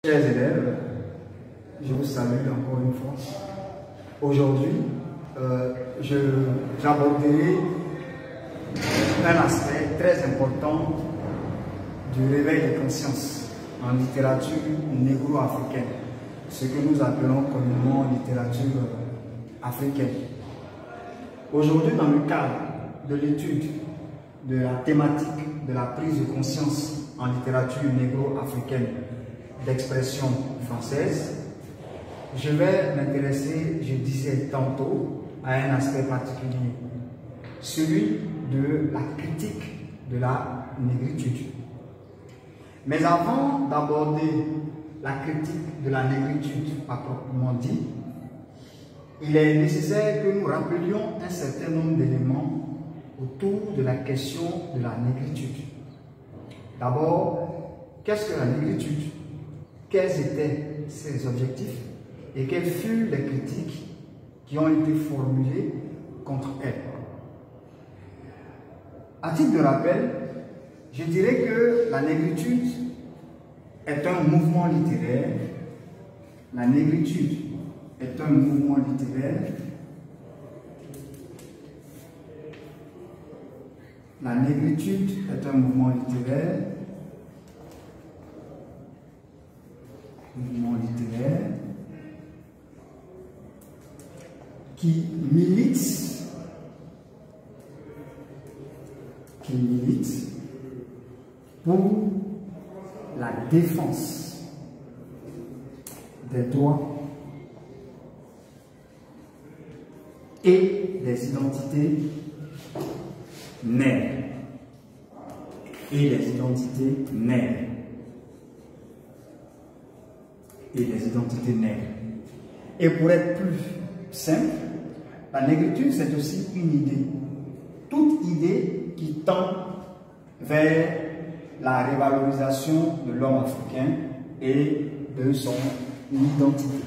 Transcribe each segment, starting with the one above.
Chers élèves, je vous salue encore une fois. Aujourd'hui, j'aborderai un aspect très important du réveil des consciences en littérature négro-africaine, ce que nous appelons communément littérature africaine. Aujourd'hui, dans le cadre de l'étude de la thématique de la prise de conscience en littérature négro-africaine d'expression française, je vais m'intéresser, je disais tantôt, à un aspect particulier, celui de la critique de la négritude. Mais avant d'aborder la critique de la négritude à proprement dit, il est nécessaire que nous rappelions un certain nombre d'éléments autour de la question de la négritude. D'abord, qu'est-ce que la négritude? Quels étaient ses objectifs et quelles furent les critiques qui ont été formulées contre elle? À titre de rappel, je dirais que la négritude est un mouvement littéraire. La négritude est un mouvement littéraire. La négritude est un mouvement littéraire. Qui milite pour la défense des droits et des identités nègres. Et pour être plus simple, la négritude, c'est aussi une idée. Toute idée qui tend vers la révalorisation de l'homme africain et de son identité.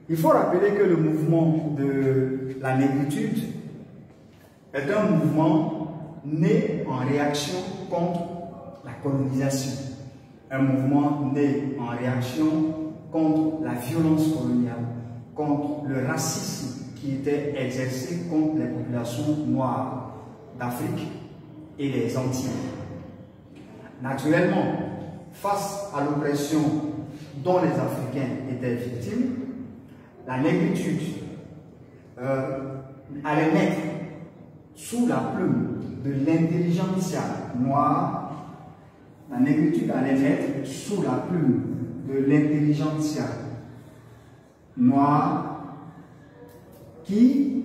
Il faut rappeler que le mouvement de la négritude est un mouvement né en réaction contre la colonisation. Un mouvement né en réaction contre la violence coloniale, contre le racisme qui était exercé contre les populations noires d'Afrique et les Antilles. Naturellement, face à l'oppression dont les Africains étaient victimes, la négritude allait mettre sous la plume de l'intelligentsia noire. La négritude allait mettre sous la plume de l'intelligentsia noire qui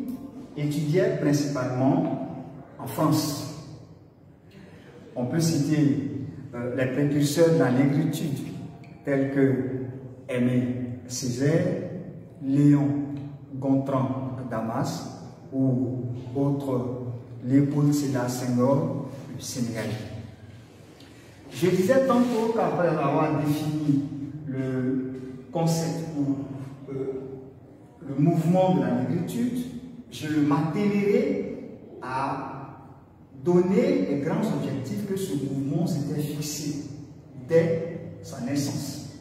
étudiait principalement en France. On peut citer les précurseurs de la négritude tels que Aimé Césaire, Léon Gontran Damas ou autres Léopold Sédar Senghor du Sénégal. Je disais tantôt qu'après avoir défini le concept ou le mouvement de la négritude, je m'attellerai à donner les grands objectifs que ce mouvement s'était fixé dès sa naissance.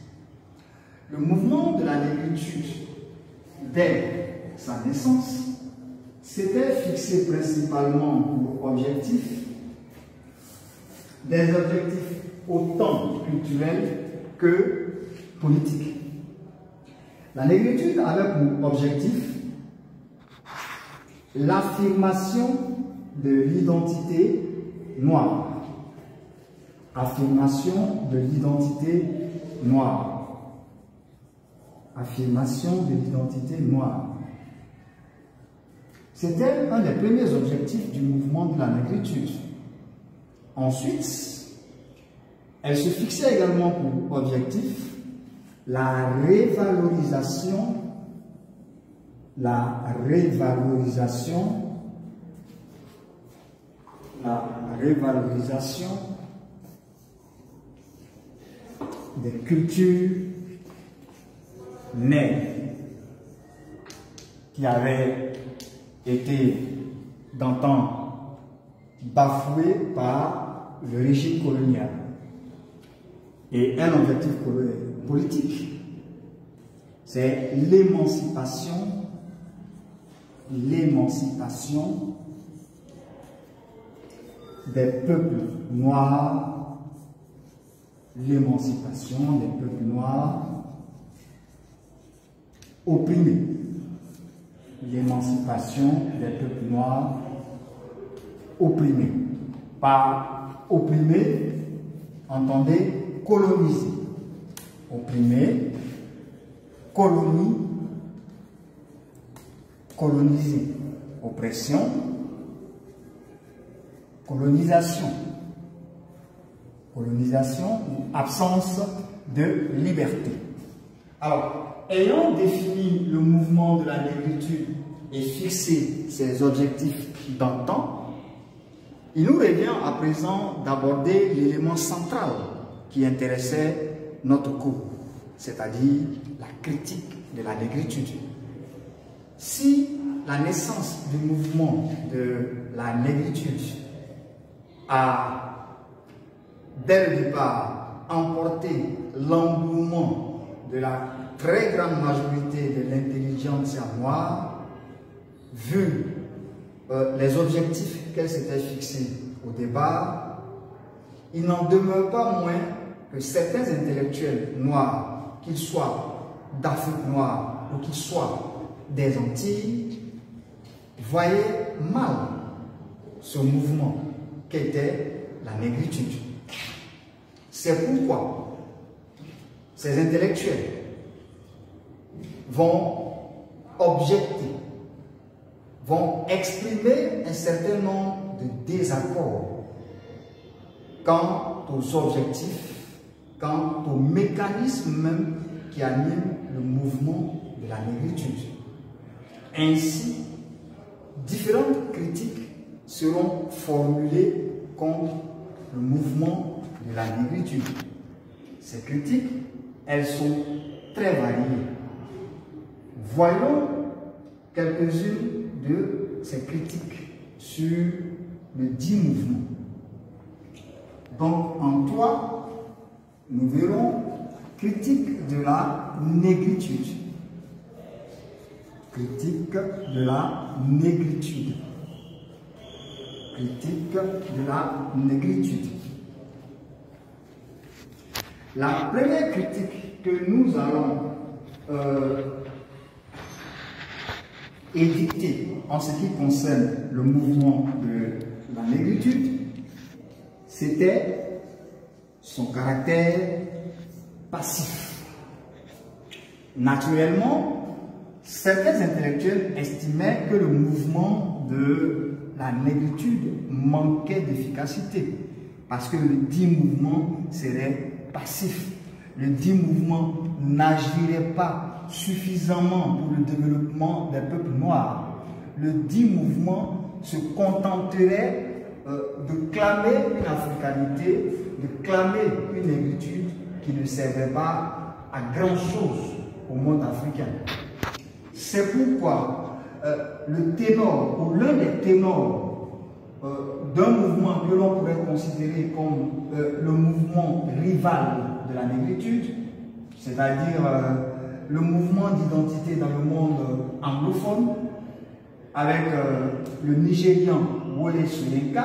Le mouvement de la négritude, dès sa naissance, s'était fixé principalement pour objectifs, des objectifs autant culturels que politiques. La négritude avait pour objectif l'affirmation de l'identité noire. Affirmation de l'identité noire. Affirmation de l'identité noire. C'était un des premiers objectifs du mouvement de la négritude. Ensuite, elle se fixait également pour objectif la révalorisation des cultures nègres qui avaient été d'antan bafouées par le régime colonial. et un objectif politique. C'est l'émancipation des peuples noirs, opprimés. L'émancipation des peuples noirs opprimés. Par opprimés, entendez coloniser. Opprimé, coloniser. Oppression, colonisation. Colonisation ou absence de liberté. Alors, ayant défini le mouvement de la négritude et fixé ses objectifs d'antan, il nous revient à présent d'aborder l'élément central qui intéressait notre cours, c'est-à-dire la critique de la négritude. Si la naissance du mouvement de la négritude a, dès le départ, emporté l'engouement de la très grande majorité de l'intelligentsia noire, vu les objectifs qu'elle s'était fixés au départ, il n'en demeure pas moins que certains intellectuels noirs, qu'ils soient d'Afrique noire ou qu'ils soient des Antilles, voyaient mal ce mouvement qu'était la négritude. C'est pourquoi ces intellectuels vont objecter, vont exprimer un certain nombre de désaccords quant aux objectifs, quant aux mécanismes même qui animent le mouvement de la négritude. Ainsi, différentes critiques seront formulées contre le mouvement de la négritude. Ces critiques, elles sont très variées. Voyons quelques-unes de ces critiques sur le dit mouvement. Donc, en toi, nous verrons critique de la négritude. Critique de la négritude. Critique de la négritude. La première critique que nous allons édicter en ce qui concerne le mouvement de la négritude, c'était son caractère passif. Naturellement, certains intellectuels estimaient que le mouvement de la négritude manquait d'efficacité parce que le dit mouvement serait passif. Le dit mouvement n'agirait pas suffisamment pour le développement des peuples noirs. Le dit mouvement se contenterait de clamer une africanité, de clamer une négritude qui ne servait pas à grand chose au monde africain. C'est pourquoi le ténor ou l'un des ténors d'un mouvement que l'on pourrait considérer comme le mouvement rival de la négritude, c'est-à-dire le mouvement d'identité dans le monde anglophone, avec le Nigérian Wole Soyinka,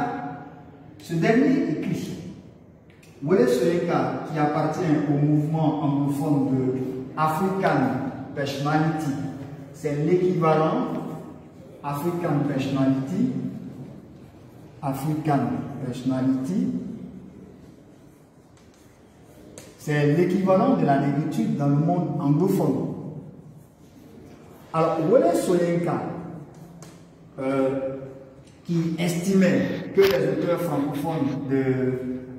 ce dernier écrit. Wole Soyinka, qui appartient au mouvement anglophone de African Personality, c'est l'équivalent African Personality, c'est l'équivalent de la négritude dans le monde anglophone. Alors, Wole Soyinka, qui estimait que les auteurs francophones de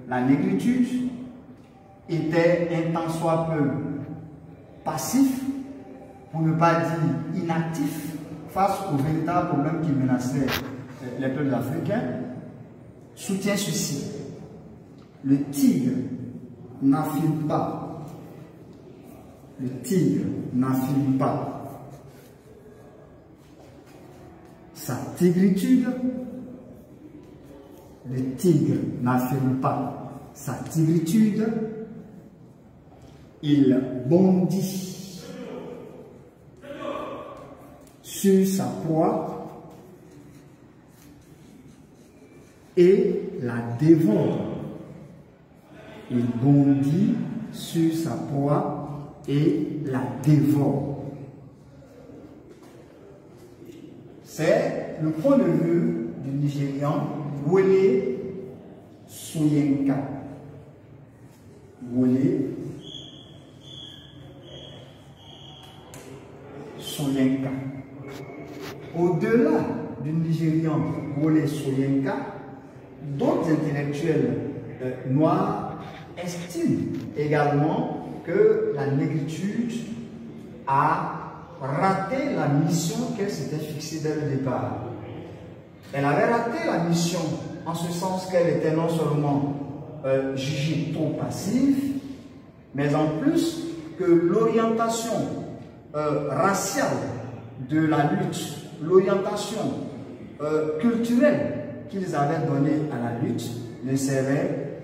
la négritude étaient un tant soit peu passifs, pour ne pas dire inactifs, face aux véritables problèmes qui menaçaient les peuples africains, soutient ceci. Le tigre n'affirme pas. Le tigre n'affirme pas sa tigritude. Le tigre n'affirme pas sa tigritude il bondit sur sa proie et la dévore. Il bondit sur sa proie et la dévore. C'est le point de vue du Nigérian Wole Soyinka. Wole Soyinka. Au-delà du Nigérian Wole Soyinka, d'autres intellectuels noirs estiment également que la négritude a raté la mission qu'elle s'était fixée dès le départ. Elle avait raté la mission en ce sens qu'elle était non seulement jugée trop passive, mais en plus que l'orientation raciale de la lutte, l'orientation culturelle qu'ils avaient donnée à la lutte ne servait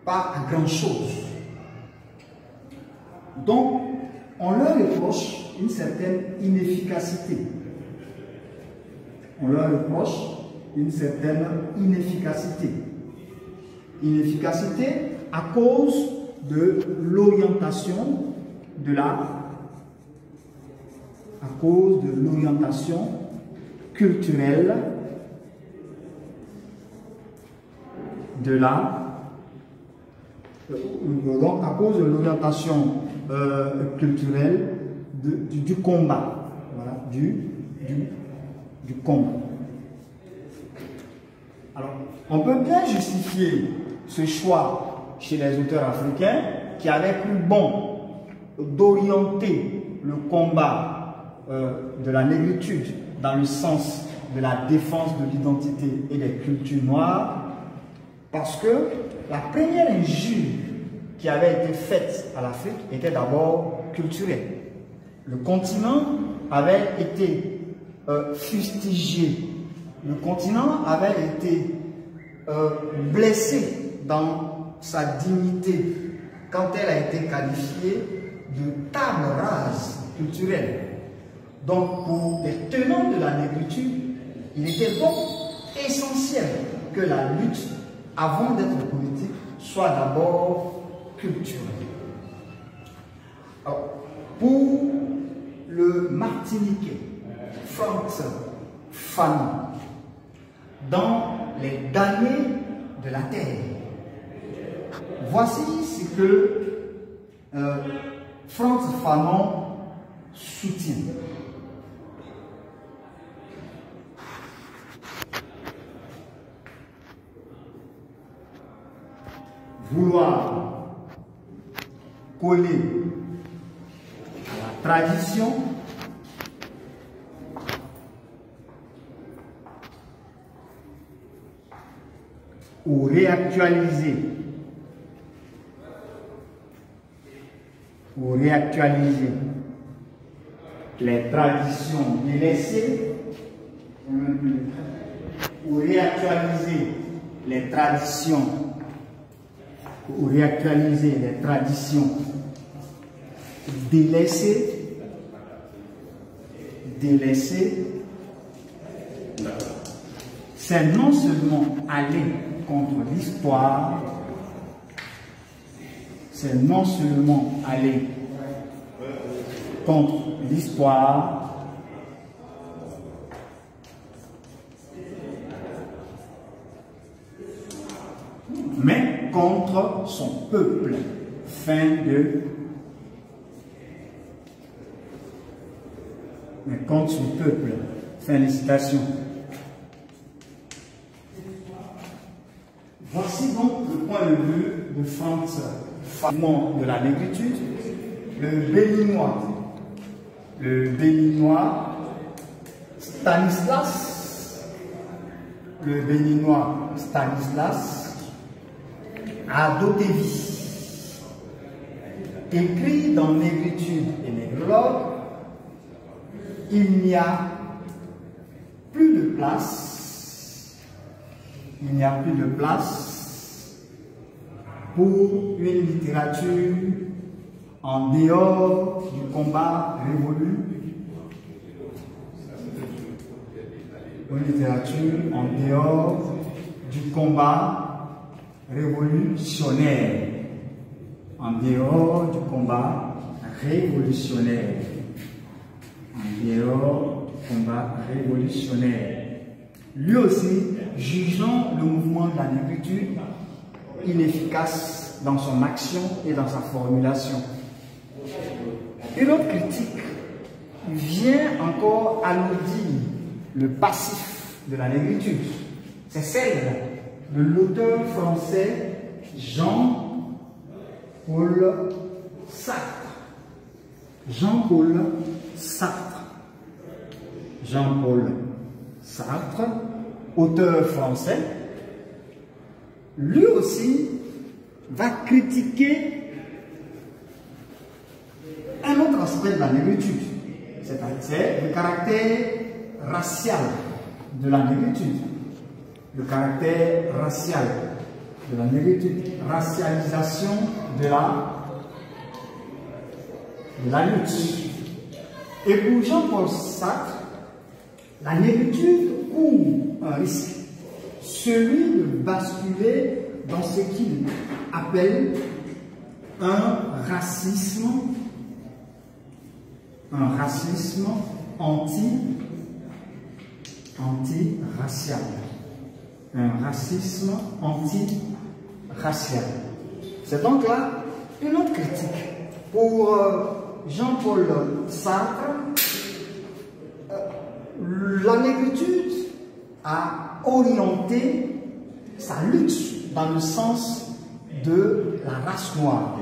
pas à grand chose. Donc, on leur reproche une certaine inefficacité. On leur reproche une certaine inefficacité. Inefficacité à cause de l'orientation de l'orientation culturelle donc à cause de l'orientation culturelle du combat. Voilà, du combat. Alors, on peut bien justifier ce choix chez les auteurs africains qui avaient cru bon d'orienter le combat de la négritude dans le sens de la défense de l'identité et des cultures noires, parce que la première injure qui avait été faite à l'Afrique était d'abord culturelle. Le continent avait été fustigé, le continent avait été blessé dans sa dignité quand elle a été qualifiée de table rase culturelle. Donc pour les tenants de la négritude, il était donc essentiel que la lutte, avant d'être politique, soit d'abord culturelle. Alors, pour le Martiniquais Frantz Fanon, dans Les damnés de la terre, voici ce que Frantz Fanon soutient. Vouloir coller à la tradition ou réactualiser les traditions délaissées ou réactualiser les traditions délaissées, c'est non seulement aller contre l'histoire, mais contre son peuple. Contre son peuple. Fin de citation. Voici donc le point de vue de Frantz Fanon de la négritude. Le béninois Stanislas Adotevi écrit dans Négritude et Négrologue: il n'y a plus de place pour une littérature en dehors du combat révolu. Une littérature en dehors du combat révolutionnaire. En dehors du combat révolutionnaire. En dehors du combat révolutionnaire. Lui aussi, jugeant le mouvement de la négritude inefficace dans son action et dans sa formulation. Une autre critique vient encore alourdir le passif de la négritude. C'est celle de l'auteur français Jean-Paul Sartre. Jean-Paul Sartre. Jean-Paul Sartre, auteur français, lui aussi va critiquer un autre aspect de la négritude, c'est-à-dire le caractère racial de la négritude. Le caractère racial de la négritude, racialisation de la lutte. Et pour Jean-Paul Sartre, la négritude court un risque, celui de basculer dans ce qu'il appelle un racisme anti-racial. Un racisme anti-racial. C'est donc là une autre critique. Pour Jean-Paul Sartre, la négritude a orienté sa lutte dans le sens de la race noire.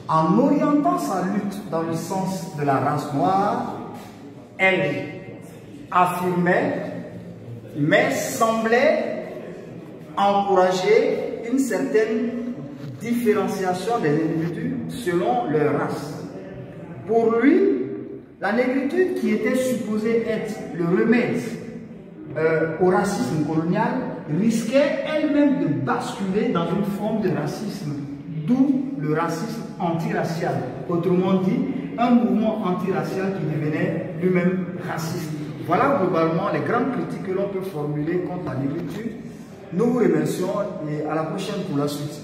En orientant sa lutte dans le sens de la race noire, elle affirmait, mais semblait encourager une certaine différenciation des individus selon leur race. Pour lui, la négritude qui était supposée être le remède au racisme colonial risquait elle-même de basculer dans une forme de racisme, d'où le racisme antiracial. Autrement dit, un mouvement antiracial qui devenait lui-même raciste. Voilà globalement les grandes critiques que l'on peut formuler contre la négritude. Nous vous remercions et à la prochaine pour la suite.